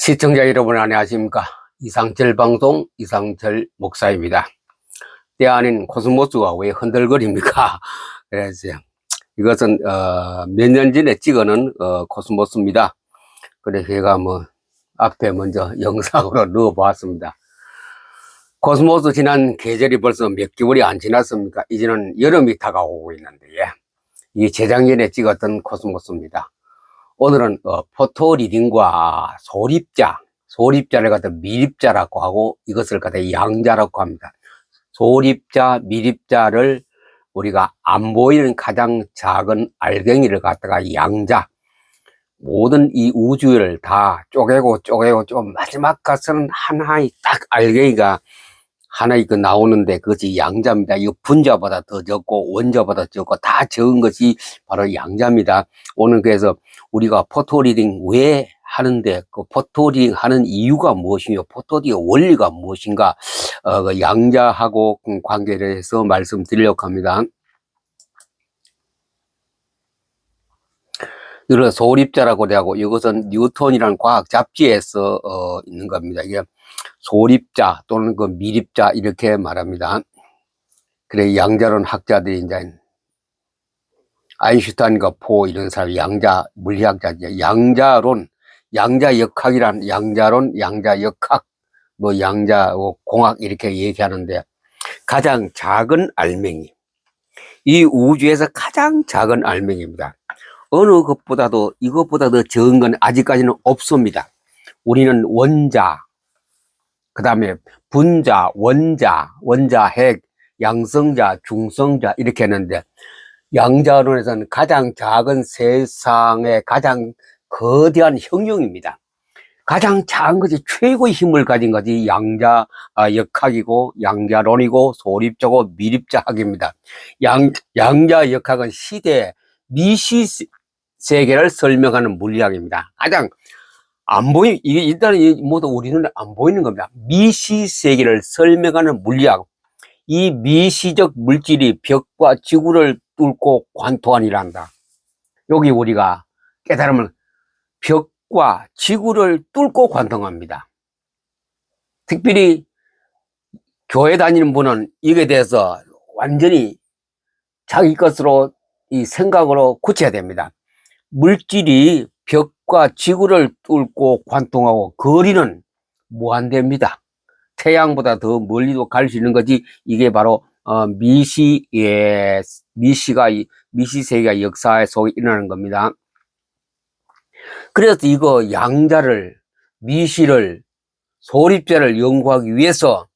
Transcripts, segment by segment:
시청자 여러분 안녕하십니까. 이상철 방송 이상철 목사입니다. 때 아닌 코스모스가 왜 흔들거립니까? 그래서 이것은 몇 년 전에 찍어놓은 코스모스입니다. 그래서 제가 앞에 먼저 영상으로 넣어보았습니다. 코스모스 지난 계절이 벌써 몇 개월이 안 지났습니까? 이제는 여름이 다가오고 있는데 이게 재작년에 찍었던 코스모스입니다. 오늘은 포토 리딩과 소립자를 갖다 미립자라고 하고 이것을 갖다 양자라고 합니다. 소립자, 미립자를 우리가 안 보이는 가장 작은 알갱이를 갖다가 양자, 모든 이 우주를 다 쪼개고 좀 마지막 가서는 하나의 딱 알갱이가 하나 나오는데 그것이 양자입니다. 이거 분자보다 더 적고 원자보다 적고 다 적은 것이 바로 양자입니다. 오늘 그래서 우리가 포토리딩 왜 하는데 그 포토리딩 하는 이유가 무엇이며 포토리딩의 원리가 무엇인가 그 양자하고 관계를 해서 말씀드리려고 합니다. 이걸 소립자라고 하고 이것은 뉴턴이라는 과학 잡지에서 있는 겁니다. 이게 소립자 또는 그 미립자 이렇게 말합니다. 그래 양자론 학자들이 이제 아인슈타인과 포 이런 사람이 양자 물리학자죠. 양자론, 양자역학이란 양자론, 양자역학, 양자 공학 이렇게 얘기하는데 가장 작은 알맹이, 이 우주에서 가장 작은 알맹이입니다. 어느 것보다도 이것보다 더 적은 건 아직까지는 없습니다. 우리는 원자, 그 다음에 분자, 원자, 핵, 양성자, 중성자 이렇게 했는데 양자론에서는 가장 작은 세상의 가장 거대한 형용입니다. 가장 작은 것이 최고의 힘을 가진 것이 양자 역학이고 양자론이고 소립자고 미립자학입니다. 양자 역학은 시대 미시 세계를 설명하는 물리학입니다. 가장 안 보이, 이게 일단은 모두 우리 눈에 안 보이는 겁니다. 미시 세계를 설명하는 물리학. 이 미시적 물질이 벽과 지구를 뚫고 관통하니란다. 여기 우리가 깨달으면 벽과 지구를 뚫고 관통합니다. 특별히 교회 다니는 분은 이게 대해서 완전히 자기 것으로 이 생각으로 굳혀야 됩니다. 물질이 벽과 지구를 뚫고 관통하고 거리는 무한대입니다. 태양보다 더 멀리도 갈 수 있는 거지. 이게 바로 미시 세계가 역사 속에 일어나는 겁니다. 그래서 이거 양자를, 미시를, 소립자를 연구하기 위해서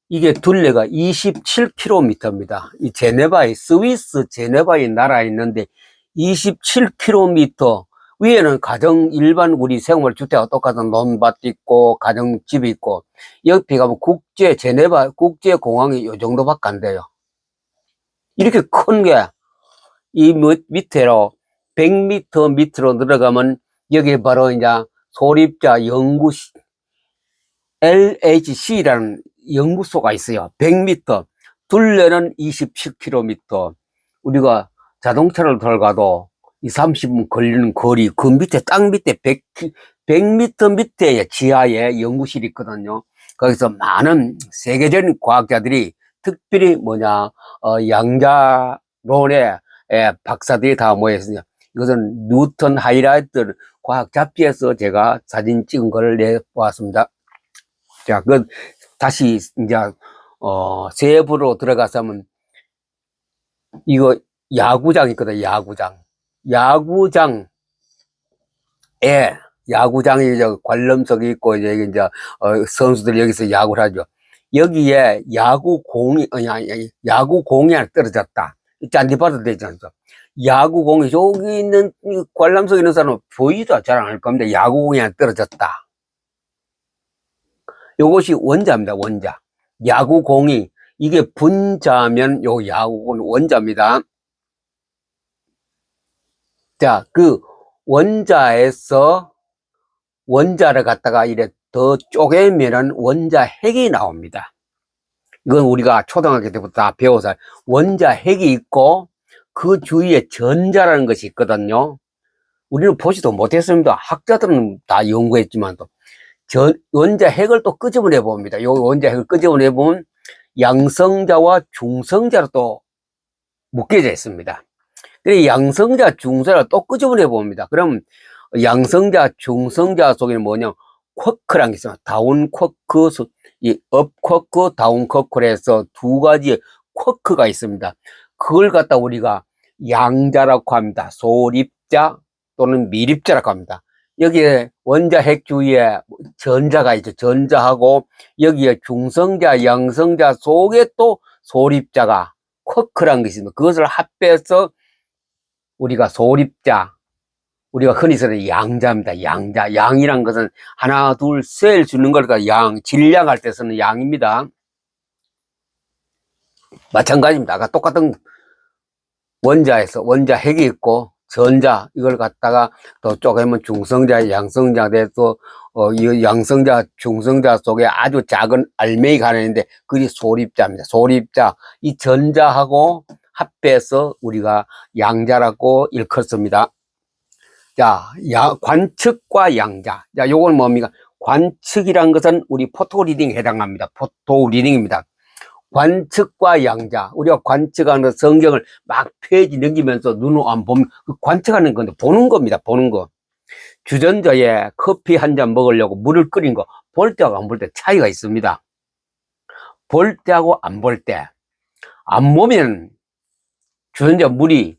이게 둘레가 27km입니다. 이 스위스 제네바의 나라에 있는데 27km 위에는 일반 우리 생활 주택과 똑같은 논밭도 있고 가정집이 있고 옆에 가면 제네바 국제공항이 요 정도밖에 안 돼요. 이렇게 큰 게 이 밑으로 100m 밑으로 들어가면 여기 바로 이제 소립자 연구시 LHC라는 연구소가 있어요. 100m 둘레는 27km. 우리가 자동차를 들어가도 30분 걸리는 거리, 그 밑에, 땅 밑에 100m 밑에 지하에 연구실이 있거든요. 거기서 많은 세계적인 과학자들이 특별히 양자론의 박사들이 다 모여있어요. 이것은 뉴턴 하이라이트 과학 잡지에서 제가 사진 찍은 걸 내보았습니다. 자, 다시 이제, 세부로 들어가서 하면, 이거 야구장 있거든, 야구장에 관람석이 있고 이제 선수들이 여기서 야구를 하죠. 여기에 야구공이 하나 떨어졌다. 짠디바도 되지 않죠. 야구공이 여기 있는 관람석에 있는 사람은 보이도 잘 안 할 겁니다. 야구공이 하나 떨어졌다. 요것이 원자입니다. 원자. 야구공이 이게 분자면 요 야구공은 원자입니다. 자, 그 원자에서 원자를 갖다가 이래 더 쪼개면은 원자 핵이 나옵니다. 이건 우리가 초등학교 때부터 다 배워서 원자 핵이 있고 그 주위에 전자라는 것이 있거든요. 우리는 보지도 못했습니다. 학자들은 다 연구했지만도. 원자 핵을 또 끄집어내 봅니다. 요 원자 핵을 끄집어내 보면 양성자와 중성자로 또 묶여져 있습니다. 그래 양성자, 중성자를 또 끄집어내 봅니다. 그럼 양성자, 중성자 속에는 뭐냐? 쿼크라는 게 있어요. 다운 쿼크, 이 업 쿼크, 다운 쿼크로 해서 두 가지의 쿼크가 있습니다. 그걸 갖다 우리가 양자라고 합니다. 소립자 또는 미립자라고 합니다. 여기에 원자 핵 주위에 전자가 있죠. 전자하고 여기에 중성자, 양성자 속에 또 소립자가 쿼크라는 것이 있습니다. 그것을 합해서 우리가 소립자, 우리가 흔히 쓰는 양자입니다. 양자. 양이란 것은 하나, 둘, 셋을 주는 거니까 양, 질량할 때 쓰는 양입니다. 마찬가지입니다. 아까 똑같은 원자에서 원자 핵이 있고 전자 이걸 갖다가 또 쪼개면 중성자, 양성자 돼서 이 양성자, 중성자 속에 아주 작은 알맹이가 하나 있는데 그게 소립자입니다. 소립자 이 전자하고 합해서 우리가 양자라고 일컫습니다. 자, 관측과 양자. 자, 요건 뭡니까? 관측이란 것은 우리 포토 리딩에 해당합니다. 포토 리딩입니다. 관측과 양자. 우리가 관측하는 성경을 막 페이지 넘기면서 눈으로 안 보면 그 관측하는 건데 보는 겁니다. 보는 거. 주전자에 커피 한 잔 먹으려고 물을 끓인 거 볼 때하고 안 볼 때 차이가 있습니다. 볼 때하고 안 볼 때. 안 보면 주전자 물이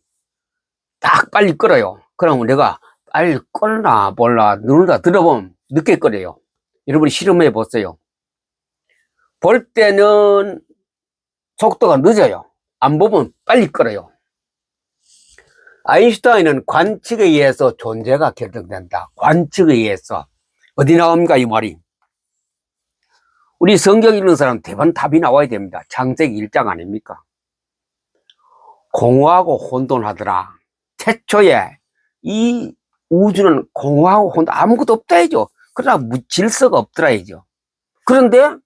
딱 빨리 끓어요. 그럼 내가 빨리 끓나 몰라 눈을 다 들어보면 늦게 끓어요. 여러분이 실험해 보세요. 볼 때는 속도가 늦어요. 안 보면 빨리 끓어요. 아인슈타인은 관측에 의해서 존재가 결정된다. 관측에 의해서. 어디 나옵니까 이 말이? 우리 성경 읽는 사람 대부분 답이 나와야 됩니다. 창세기 1장 아닙니까? 공허하고 혼돈하더라. 태초에 이 우주는 공허하고 혼돈 아무것도 없다 해죠. 그러나 질서가 없더라 해죠. 그런데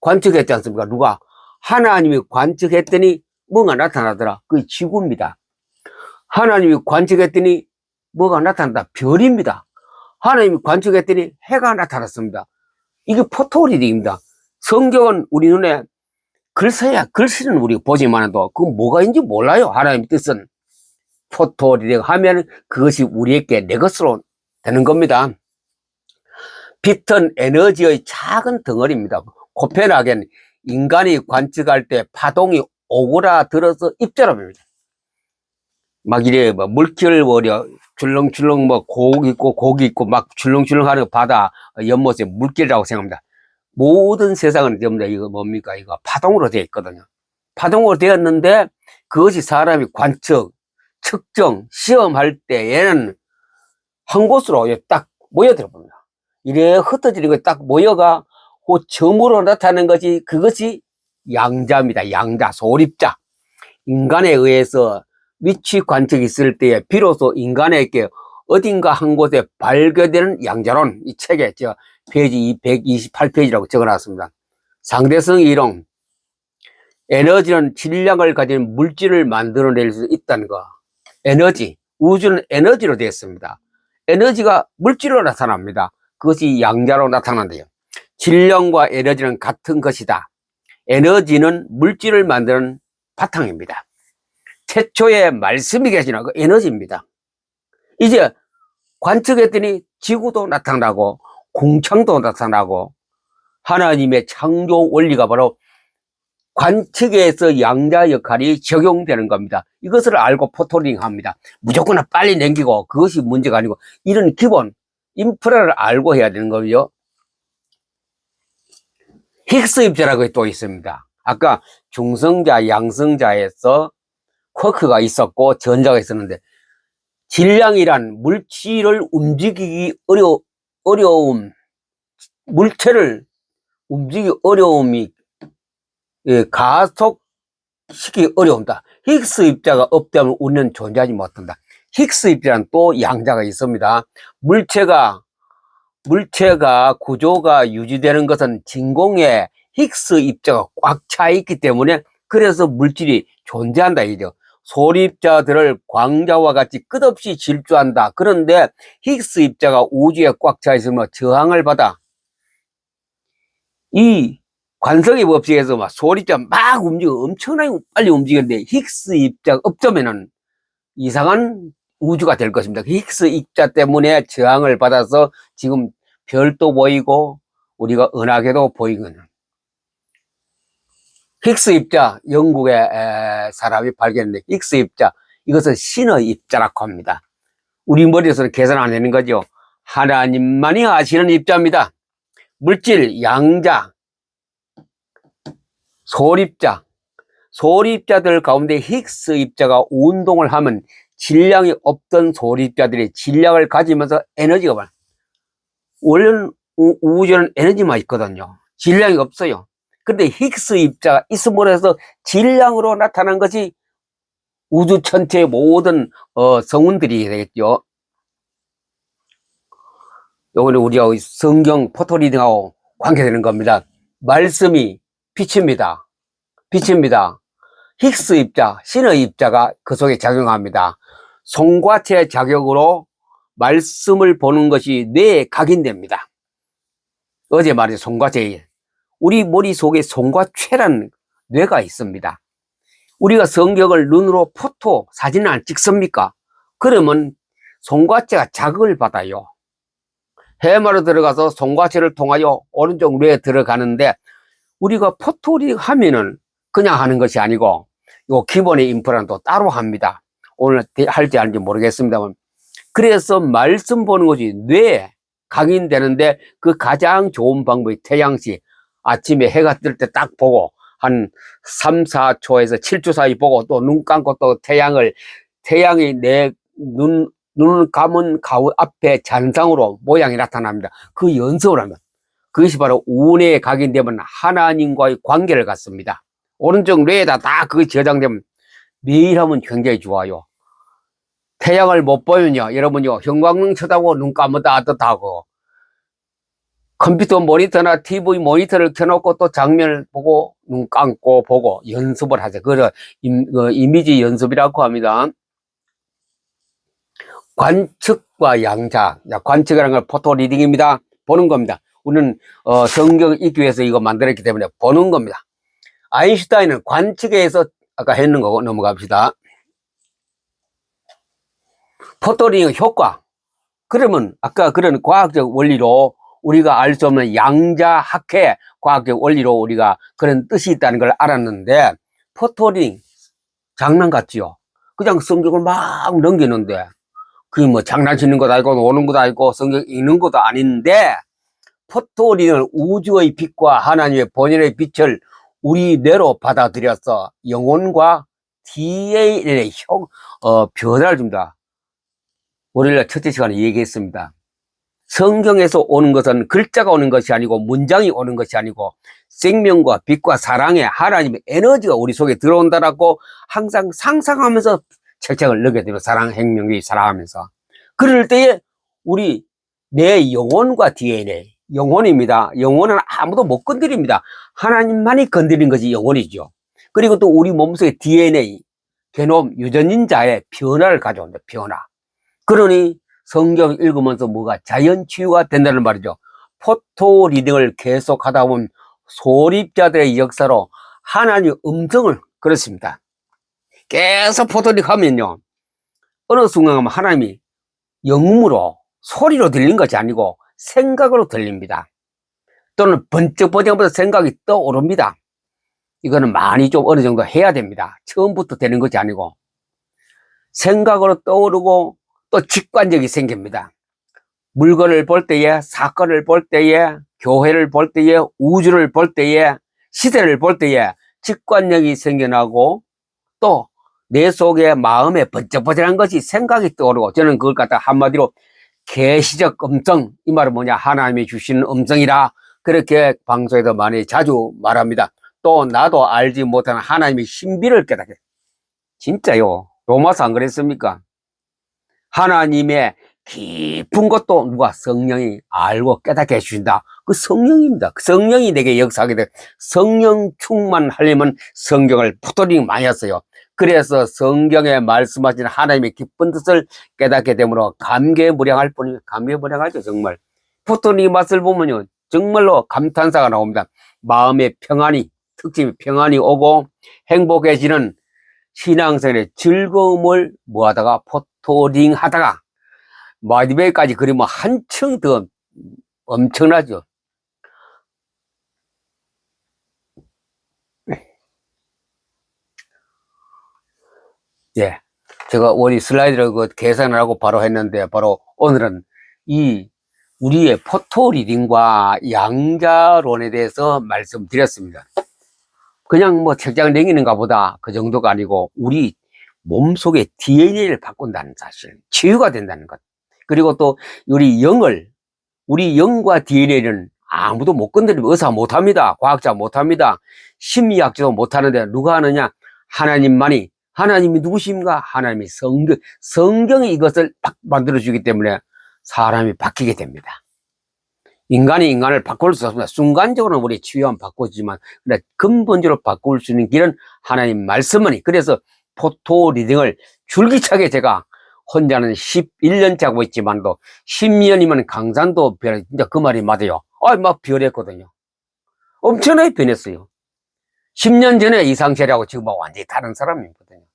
관측했지 않습니까? 누가? 하나님이 관측했더니 뭐가 나타나더라. 그게 지구입니다. 하나님이 관측했더니 뭐가 나타난다. 별입니다. 하나님이 관측했더니 해가 나타났습니다. 이게 포토리딩입니다. 성경은 우리 눈에 글쎄야 글씨는 우리가 보지만도 그건 뭐가 있는지 몰라요. 하나님의 뜻은. 포토리딩 하면 그것이 우리에게 내 것으로 되는 겁니다. 빛은 에너지의 작은 덩어리입니다. 코펜하겐 인간이 관측할 때 파동이 오그라들어서 입자랍니다. 막 이래 뭐 물결 버려 줄렁줄렁 뭐 고기 있고 막 줄렁줄렁 하는 바다 연못에 물결이라고 생각합니다. 모든 세상은 전부 다 이거 뭡니까? 이거 파동으로 되어 있거든요. 파동으로 되었는데 그것이 사람이 관측, 측정, 시험할 때에는 한 곳으로 딱 모여들어 봅니다. 이래 흩어지는 거 딱 모여가 그 점으로 나타나는 것이 그것이 양자입니다. 양자, 소립자. 인간에 의해서 위치 관측이 있을 때에 비로소 인간에게 어딘가 한 곳에 발견되는 양자론. 이 책에 제가 페이지 128페이지라고 적어놨습니다. 상대성 이론. 에너지는 질량을 가진 물질을 만들어낼 수 있다는 거. 에너지. 우주는 에너지로 되어 있습니다. 에너지가 물질로 나타납니다. 그것이 양자로 나타난대요. 질량과 에너지는 같은 것이다. 에너지는 물질을 만드는 바탕입니다. 태초에 말씀이 계시나 그 에너지입니다. 이제 관측했더니 지구도 나타나고 궁창도 나타나고 하나님의 창조 원리가 바로 관측에서 양자 역할이 적용되는 겁니다. 이것을 알고 포토링 합니다. 무조건 빨리 넘기고 그것이 문제가 아니고 이런 기본 인프라를 알고 해야 되는 거죠. 힉스 입자라고 또 있습니다. 아까 중성자, 양성자에서 쿼크가 있었고 전자가 있었는데 질량이란 물질을 움직이기 어려움, 물체를 움직이기 어려움이 가속시키기 어려운다. 힉스 입자가 없다면 우리는 존재하지 못한다. 힉스 입자는 또 양자가 있습니다. 물체가 구조가 유지되는 것은 진공에 힉스 입자가 꽉 차 있기 때문에 그래서 물질이 존재한다 이죠. 소립자들을 광자와 같이 끝없이 질주한다. 그런데 히그스 입자가 우주에 꽉 차 있으면 저항을 받아 이 관성의 법칙에서 막 소립자 막 움직여 엄청나게 빨리 움직이는데 히그스 입자가 없자면은 이상한 우주가 될 것입니다. 히그스 입자 때문에 저항을 받아서 지금 별도 보이고 우리가 은하계도 보이거든요. 히그스 입자, 영국의 사람이 발견했는데 히그스 입자, 이것은 신의 입자라고 합니다. 우리 머리에서는 계산 안 되는 거죠. 하나님만이 아시는 입자입니다. 물질, 양자, 소립자, 소립자들 가운데 히그스 입자가 운동을 하면 질량이 없던 소립자들이 질량을 가지면서 에너지가 많아요. 원래는 우주는 에너지만 있거든요. 질량이 없어요. 근데 히그스 입자가 있음으로 해서 질량으로 나타난 것이 우주 전체의 모든 성운들이 되겠죠. 요거는 우리가 성경 포토리딩하고 관계되는 겁니다. 말씀이 빛입니다. 빛입니다. 히그스 입자, 신의 입자가 그 속에 작용합니다. 송과체 자격으로 말씀을 보는 것이 뇌에 각인됩니다. 어제 말했죠. 송과체. 우리 머릿속에 송과체라는 뇌가 있습니다. 우리가 성경을 눈으로 포토, 사진을 안 찍습니까? 그러면 송과체가 자극을 받아요. 해마로 들어가서 송과체를 통하여 오른쪽 뇌에 들어가는데 우리가 포토리 하면은 그냥 하는 것이 아니고 요 기본의 인프라는 또 따로 합니다. 오늘 할지 안 할지 모르겠습니다만 그래서 말씀 보는 것이 뇌에 각인되는데 그 가장 좋은 방법이 태양시 아침에 해가 뜰 때 딱 보고 한 3, 4초에서 7초 사이 보고 또 눈 감고 또 태양이 내 눈을 감은 가운 앞에 잔상으로 모양이 나타납니다. 그 연습을 하면 그것이 바로 운에 각인되면 하나님과의 관계를 갖습니다. 오른쪽 뇌에다 다 그게 저장되면 매일 하면 굉장히 좋아요. 태양을 못 보면요, 여러분요, 형광등 쳐다보고 눈 감았다 떴다고 컴퓨터 모니터나 TV 모니터를 켜놓고 또 장면을 보고 눈 감고 보고 연습을 하죠. 그걸 이미지 연습이라고 합니다. 관측과 양자, 관측이라는 건 포토 리딩입니다. 보는 겁니다. 우리는 성경 읽기 위해서 이거 만들었기 때문에 보는 겁니다. 아인슈타인은 관측에 의해서 아까 했는 거고 넘어갑시다. 포토 리딩 효과. 그러면 아까 그런 과학적 원리로 우리가 알 수 없는 양자학회 과학적 원리로 우리가 그런 뜻이 있다는 걸 알았는데 포토링 장난 같지요. 그냥 성경을 막 넘기는데 그게 뭐 장난치는 것도 아니고 노는 것도 아니고 성경 읽는 것도 아닌데 포토링은 우주의 빛과 하나님의 본연의 빛을 우리 뇌로 받아들여서 영혼과 DNA의 변화를 줍니다. 월요일 첫째 시간에 얘기했습니다. 성경에서 오는 것은 글자가 오는 것이 아니고 문장이 오는 것이 아니고 생명과 빛과 사랑의 하나님의 에너지가 우리 속에 들어온다라고 항상 상상하면서 책책을 넣게 되면 사랑, 행명이 사랑하면서 그럴 때에 우리 내 영혼과 DNA, 영혼입니다. 영혼은 아무도 못 건드립니다. 하나님만이 건드린 것이 영혼이죠. 그리고 또 우리 몸속의 DNA, 게놈, 유전인자의 변화를 가져온다. 변화. 그러니 성경 읽으면서 뭐가 자연 치유가 된다는 말이죠. 포토 리딩을 계속 하다 보면 소립자들의 역사로 하나님의 음성을 그렇습니다. 계속 포토 리딩 하면요. 어느 순간 가면 하나님이 영음으로 소리로 들린 것이 아니고 생각으로 들립니다. 또는 번쩍번쩍하면서 생각이 떠오릅니다. 이거는 많이 좀 어느 정도 해야 됩니다. 처음부터 되는 것이 아니고 생각으로 떠오르고 또 직관력이 생깁니다. 물건을 볼 때에, 사건을 볼 때에, 교회를 볼 때에, 우주를 볼 때에, 시대를 볼 때에 직관력이 생겨나고 또 내 속에 마음에 번쩍번쩍한 것이 생각이 떠오르고 저는 그걸 갖다 한마디로 계시적 음성, 이 말은 뭐냐, 하나님이 주시는 음성이라 그렇게 방송에서 많이 자주 말합니다. 또 나도 알지 못하는 하나님의 신비를 깨닫게. 진짜요. 로마서 안 그랬습니까? 하나님의 깊은 것도 누가 성령이 알고 깨닫게 해주신다. 그 성령입니다. 그 성령이 내게 역사하게 돼. 성령 충만하려면 성경을 포토링 많이 했어요. 그래서 성경에 말씀하신 하나님의 기쁜 뜻을 깨닫게 되므로 감개무량할 뿐이에요. 감개무량하죠, 정말. 포토리 맛을 보면요, 정말로 감탄사가 나옵니다. 마음의 평안이, 특징이 평안이 오고 행복해지는 신앙생활의 즐거움을 뭐하다가 포토링 하다가 마지막까지 그리면 한층 더 엄청나죠. 예. 제가 원래 슬라이드를 계산을 하고 바로 했는데, 바로 오늘은 이 우리의 포토 리딩과 양자론에 대해서 말씀드렸습니다. 그냥 뭐 책장 내기는가 보다 그 정도가 아니고 우리 몸속의 DNA를 바꾼다는 사실, 치유가 된다는 것. 그리고 또 우리 영과 DNA는 아무도 못 건드리면 의사 못합니다. 과학자 못합니다. 심리학자도 못하는데 누가 하느냐? 하나님이 누구십니까? 하나님이 성경이 이것을 만들어주기 때문에 사람이 바뀌게 됩니다. 인간이 인간을 바꿀 수 없습니다. 순간적으로는 우리 치유하면 바꾸지만, 근본적으로 바꿀 수 있는 길은 하나님 말씀이니. 그래서 포토 리딩을 줄기차게 제가 혼자는 11년째 하고 있지만도 10년이면 강산도 변해. 진짜 그 말이 맞아요. 막 변했거든요. 엄청나게 변했어요. 10년 전에 이상철이하고 지금 완전히 다른 사람이거든요.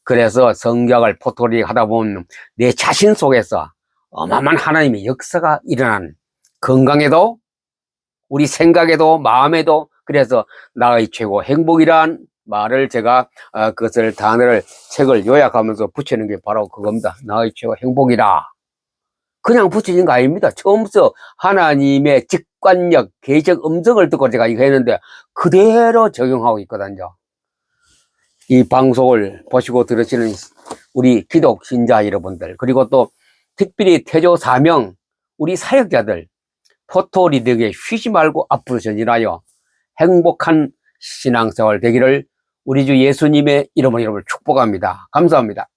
그래서 성경을 포토리 하다 보면 내 자신 속에서 어마어마한 하나님의 역사가 일어나는, 건강에도 우리 생각에도 마음에도. 그래서 나의 최고 행복이란 말을 제가 그것을 단어를 책을 요약하면서 붙이는 게 바로 그겁니다. 나의 최고 행복이라. 그냥 붙이는 거 아닙니다. 처음부터 하나님의 직관력, 계적 음성을 듣고 제가 이거 했는데 그대로 적용하고 있거든요. 이 방송을 보시고 들으시는 우리 기독 신자 여러분들, 그리고 또 특별히 태조 사명 우리 사역자들, 포토 리딩에 쉬지 말고 앞으로 전진하여 행복한 신앙생활 되기를 우리 주 예수님의 이름으로 여러분을 축복합니다. 감사합니다.